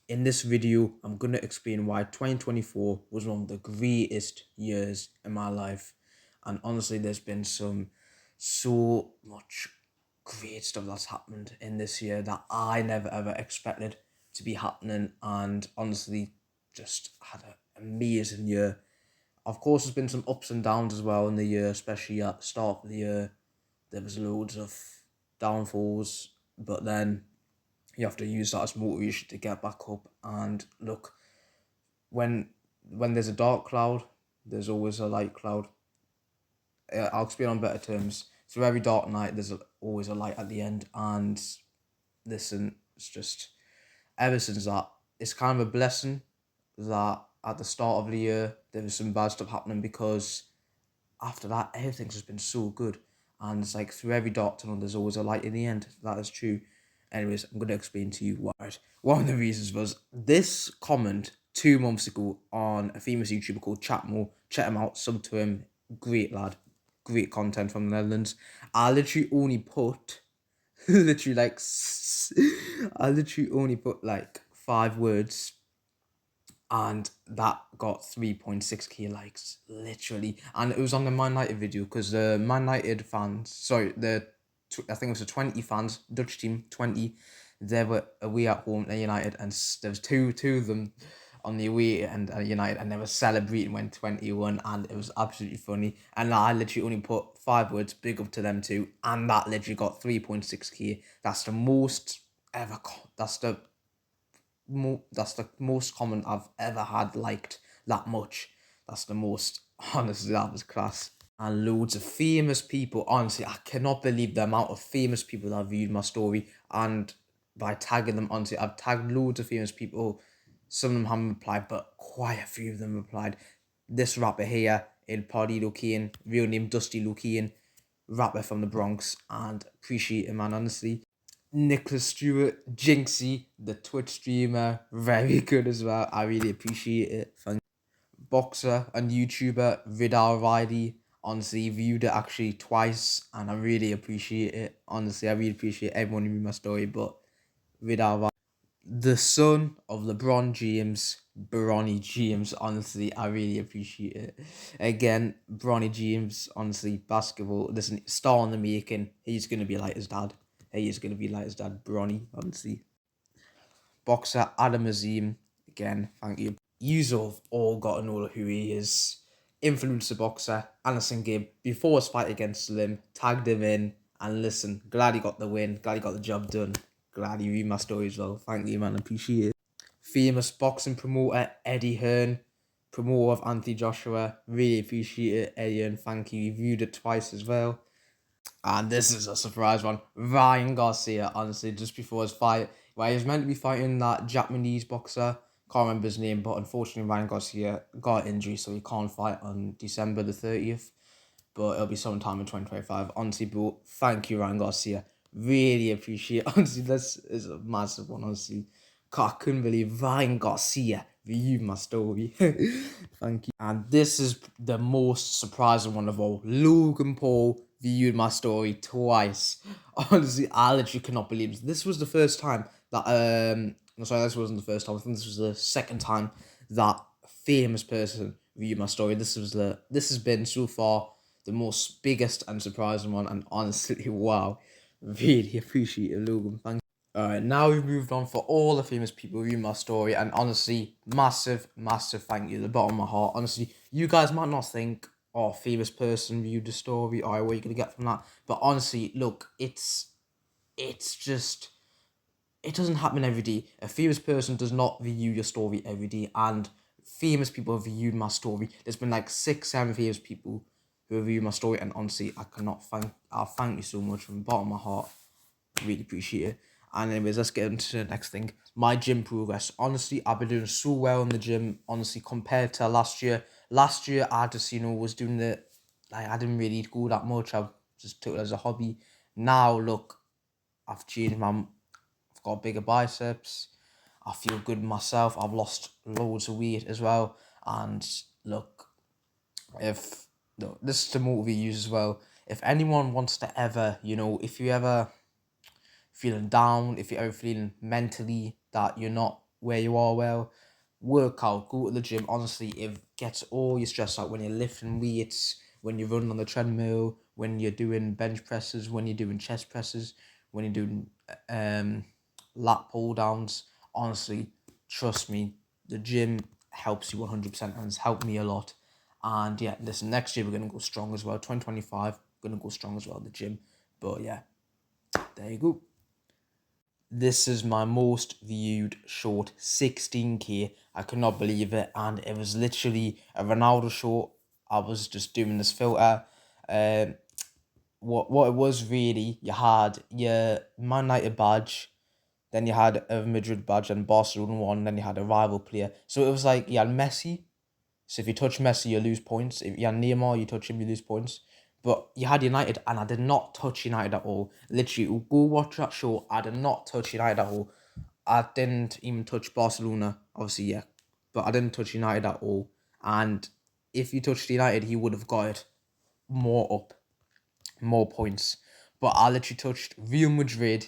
In this video, I'm going to explain why 2024 was one of the greatest years in my life. And honestly, there's been so much great stuff that's happened in this year that I never ever expected to be happening. And honestly, just had an amazing year. Of course, there's been some ups and downs as well in the year, especially at the start of the year. There was loads of downfalls, but then you have to use that as motivation to get back up. And look, when there's a dark cloud, there's always a light cloud. I'll explain on better terms. Through every dark night, there's always a light at the end. And listen, it's just ever since that, it's kind of a blessing that at the start of the year there was some bad stuff happening, because after that everything's just been so good. And it's like through every dark tunnel there's always a light in the end. That is true. Anyways, I'm going to explain to you why. One of the reasons was this comment 2 months ago on a famous YouTuber called Chatmo. Check him out, sub to him. Great lad. Great content from the Netherlands. I literally only put literally like I literally only put like 5 words, and that got 3.6k likes, literally. And it was on the Man United video, because the Man United fans, sorry, I think it was the 20 fans, Dutch team 20, they were away at home at United, and there was two of them on the away and United, and they were celebrating when 20 won, and it was absolutely funny. And I literally only put 5 words, big up to them too, and that literally got 3.6k. That's the most ever. That's the most comment I've ever had liked that much. That's the most. Honestly, that was class. And loads of famous people. Honestly, I cannot believe the amount of famous people that viewed my story. And by tagging them, honestly, I've tagged loads of famous people. Some of them haven't replied, but quite a few of them replied. This rapper here, El Party Lokian, real name Dusty Lokian, rapper from the Bronx, and appreciate him, man, honestly. Nicholas Stewart, Jinxie, the Twitch streamer, very good as well. I really appreciate it. Thank you. Boxer and YouTuber Vidal Riley. Honestly, viewed it actually twice, and I really appreciate it. Honestly, I really appreciate everyone who read my story. But Vidal Riley, the son of LeBron James, Bronny James. Honestly, I really appreciate it. Again, Bronny James. Honestly, basketball. Listen, star in the making. He's gonna be like his dad. He is gonna be like his dad, Bronny. Honestly, boxer Adam Azim. Again, thank you. You've all got to know who he is. Influencer boxer Anderson Gibb. Before his fight against Slim, tagged him in. And listen, glad he got the win. Glad he got the job done. Glad you read my story as well. Thank you, man. Appreciate it. Famous boxing promoter Eddie Hearn, promoter of Anthony Joshua. Really appreciate it, Eddie Hearn. Thank you. You viewed it twice as well. And this is a surprise one. Ryan Garcia, honestly, just before his fight, where he was meant to be fighting that Japanese boxer. Can't remember his name, but unfortunately Ryan Garcia got an injury, so he can't fight on December the 30th. But it'll be sometime in 2025. Honestly, bro, thank you, Ryan Garcia. Really appreciate it. Honestly, this is a massive one, honestly. I couldn't believe Ryan Garcia viewed my story. Thank you. And this is the most surprising one of all. Logan Paul viewed my story twice. Honestly, I literally cannot believe this. This was the first time that no, sorry, this wasn't the first time. I think this was the second time that a famous person viewed my story. This has been so far the most biggest and surprising one, and honestly, wow, really appreciate it, Logan. Thank you. Alright, now we've moved on for all the famous people who read my story, and honestly, massive thank you, the bottom of my heart. Honestly, you guys might not think, oh, famous person viewed the story, or what are you gonna get from that? But honestly, look, it's just, it doesn't happen every day. A famous person does not view your story every day, and famous people have viewed my story. There's been like 6, 7 famous people who have viewed my story, and honestly, I'll thank you so much from the bottom of my heart. Really appreciate it. And anyways, let's get into the next thing. My gym progress. Honestly, I've been doing so well in the gym, honestly, compared to last year. Last year, I just, was doing I didn't really go that much. I just took it as a hobby. Now, look, I've changed I've got bigger biceps. I feel good myself. I've lost loads of weight as well. And look, if, no, this is to motivate you as well. If anyone wants to ever, if you ever feeling down, if you're ever feeling mentally that you're not where you are well, work out, go to the gym. Honestly, it gets all your stress out when you're lifting weights, when you're running on the treadmill, when you're doing bench presses, when you're doing chest presses, when you're doing lat pull downs. Honestly, trust me, the gym helps you 100% and has helped me a lot. And yeah, listen, next year we're going to go strong as well. 2025, going to go strong as well, the gym. But yeah, there you go. This is my most viewed short, 16k. I could not believe it, and it was literally a Ronaldo short. I was just doing this filter. Um, what it was really, you had your Man United badge, then you had a Madrid badge and Barcelona one, then you had a rival player. So it was like you had Messi. So if you touch Messi, you lose points. If you had Neymar, you touch him, you lose points. But you had United, and I did not touch United at all. Literally, go watch that show. I did not touch United at all. I didn't even touch Barcelona, obviously, yeah. But I didn't touch United at all. And if you touched United, he would have got it more up, more points. But I literally touched Real Madrid,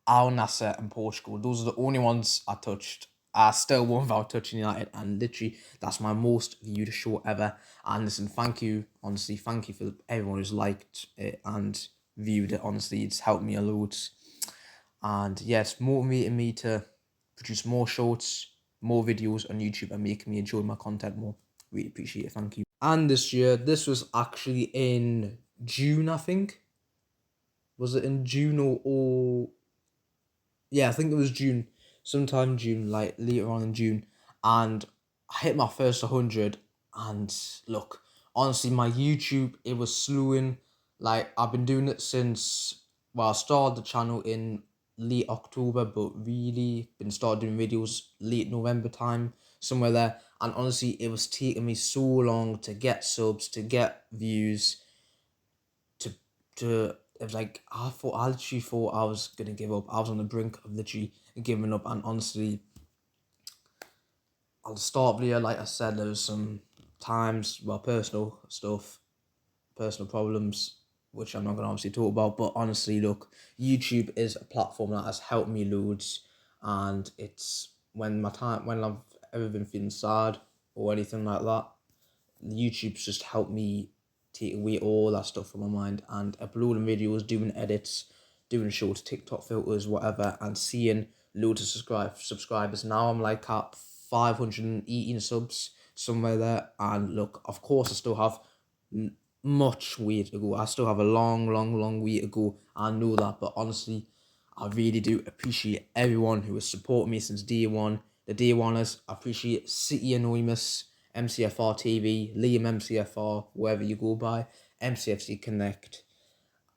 Al Nasser, and Portugal. Those are the only ones I touched. I still won without touching United, and literally that's my most viewed show ever. And listen, thank you, honestly, thank you for everyone who's liked it and viewed it. Honestly, it's helped me a lot, and yeah, it's motivating me to produce more shorts, more videos on YouTube, and making me enjoy my content more. Really appreciate it. Thank you. And this year, this was actually in June, I think. Was it in June or yeah, I think it was June, sometime June, like later on in June, and I hit my first 100. And look, honestly, my YouTube, it was slowing. Like I've been doing it since, well, I started the channel in late October, but really been started doing videos late November time, somewhere there. And honestly, it was taking me so long to get subs, to get views, to to it was like I literally thought I was gonna give up. I was on the brink of literally giving up, and honestly, at the start of the year, like I said, there was some times, well, personal stuff, personal problems, which I'm not gonna obviously talk about. But honestly, look, YouTube is a platform that has helped me loads, and it's when I've ever been feeling sad or anything like that, YouTube's just helped me take away all that stuff from my mind, and uploading videos, doing edits, doing short TikTok filters, whatever, and seeing loads of subscribers. Now I'm like at 518 subs, somewhere there. And look, of course, I still have much way to go. I still have a long way to go. I know that, but honestly, I really do appreciate everyone who has supported me since day one. The day oneers, I appreciate City Anonymous, MCFR TV, Liam MCFR, wherever you go by, MCFC Connect.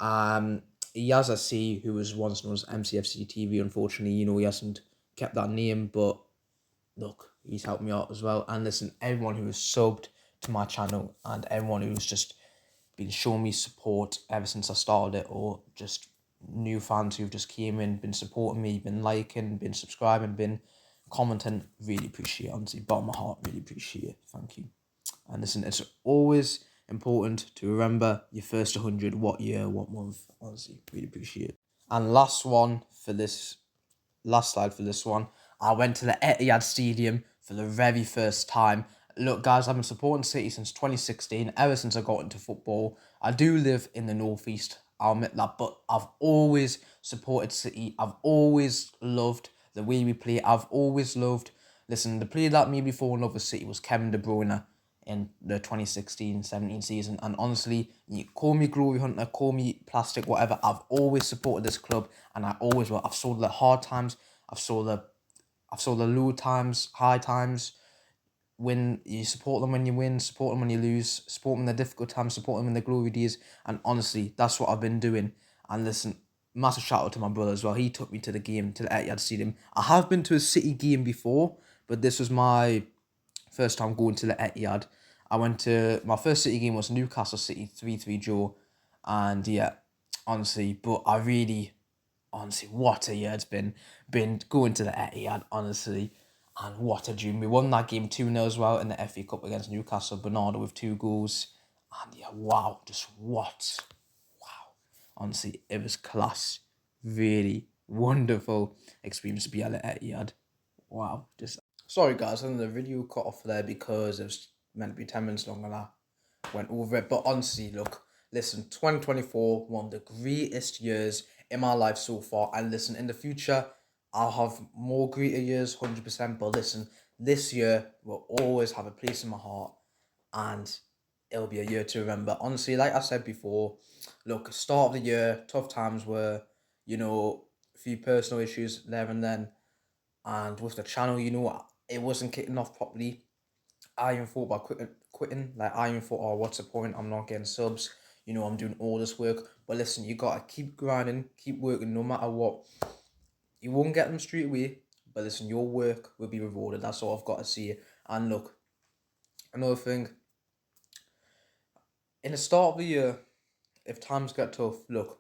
Yaza C, who was once known as MCFC TV, unfortunately, he hasn't kept that name, but look, he's helped me out as well. And listen, everyone who has subbed to my channel and everyone who's just been showing me support ever since I started it, or just new fans who've just came in, been supporting me, been liking, been subscribing, been commenting, really appreciate it. Honestly, bottom of my heart, really appreciate it. Thank you. And listen, it's always important to remember your first 100, what year, what month. Honestly, really appreciate it. And last slide for this one. I went to the Etihad Stadium for the very first time. Look, guys, I've been supporting City since 2016, ever since I got into football. I do live in the northeast, I'll admit that, but I've always supported City. I've always loved the way we play. I've always loved, listen, the player that made me fall in love with City was Kevin De Bruyne in the 2016-17 season. And honestly, you call me glory hunter, call me plastic, whatever, I've always supported this club, and I always will. I've saw the hard times, I've saw the low times, high times. When you support them when you win, support them when you lose, support them in the difficult times, support them in the glory days. And honestly, that's what I've been doing. And listen, massive shout out to my brother as well. He took me to the game, to the Etihad Stadium. I have been to a City game before, but this was my first time going to the Etihad. I went to, my first City game was Newcastle City 3-3 draw. And yeah, honestly, but honestly, what a year it's been going to the Etihad, honestly. And what a dream. We won that game 2-0 as well in the FA Cup against Newcastle. Bernardo with 2 goals. And yeah, wow, just what? Wow. Honestly, it was class. Really wonderful experience to be at the Etihad. Wow, just sorry guys, I think the video cut off there because it was meant to be 10 minutes long and I went over it. But honestly, look, listen, 2024, one of the greatest years in my life so far. And listen, in the future, I'll have more greater years, 100%. But listen, this year will always have a place in my heart and it'll be a year to remember. Honestly, like I said before, look, start of the year, tough times were, a few personal issues there and then. And with the channel, it wasn't kicking off properly. I even thought about quitting. Like, I even thought, oh, what's the point? I'm not getting subs. I'm doing all this work. But listen, you gotta keep grinding, keep working, no matter what. You won't get them straight away, but listen, your work will be rewarded. That's all I've got to see. And look, another thing, in the start of the year, if times get tough, look,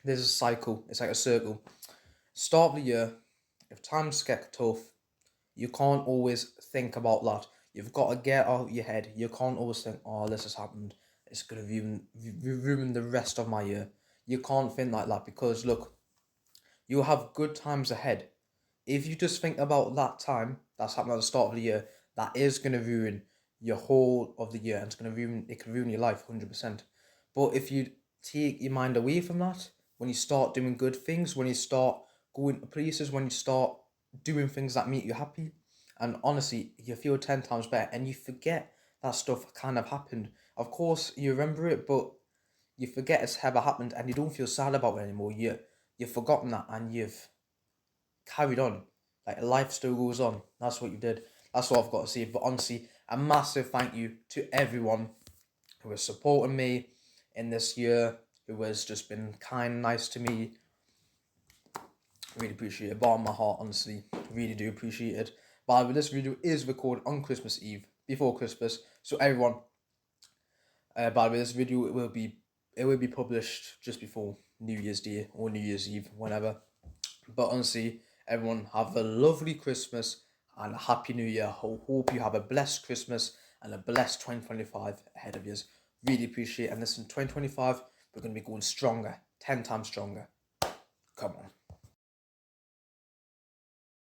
there's a cycle. It's like a circle. Start of the year, if times get tough, you can't always think about that. You've got to get out of your head. You can't always think, oh, this has happened. It's going to ruin the rest of my year. You can't think like that because, look, you'll have good times ahead. If you just think about that time that's happened at the start of the year, that is going to ruin your whole of the year and it can ruin your life 100%. But if you take your mind away from that, when you start doing good things, when you start going to places, when you start doing things that make you happy, and honestly, you feel 10 times better and you forget that stuff kind of happened. Of course, you remember it, but you forget it's ever happened and you don't feel sad about it anymore. You've forgotten that and you've carried on. Like, life still goes on. That's what you did. That's what I've got to say. But honestly, a massive thank you to everyone who has supported me in this year, who has just been kind and nice to me. Really appreciate it. Bottom of my heart, honestly. Really do appreciate it. By the way, this video is recorded on Christmas Eve, before Christmas. So everyone, by the way, this video will be published just before New Year's Day or New Year's Eve, whenever. But honestly, everyone have a lovely Christmas and a happy New Year. Hope you have a blessed Christmas and a blessed 2025 ahead of you. Really appreciate it. And listen, 2025, we're going to be going stronger, 10 times stronger. Come on.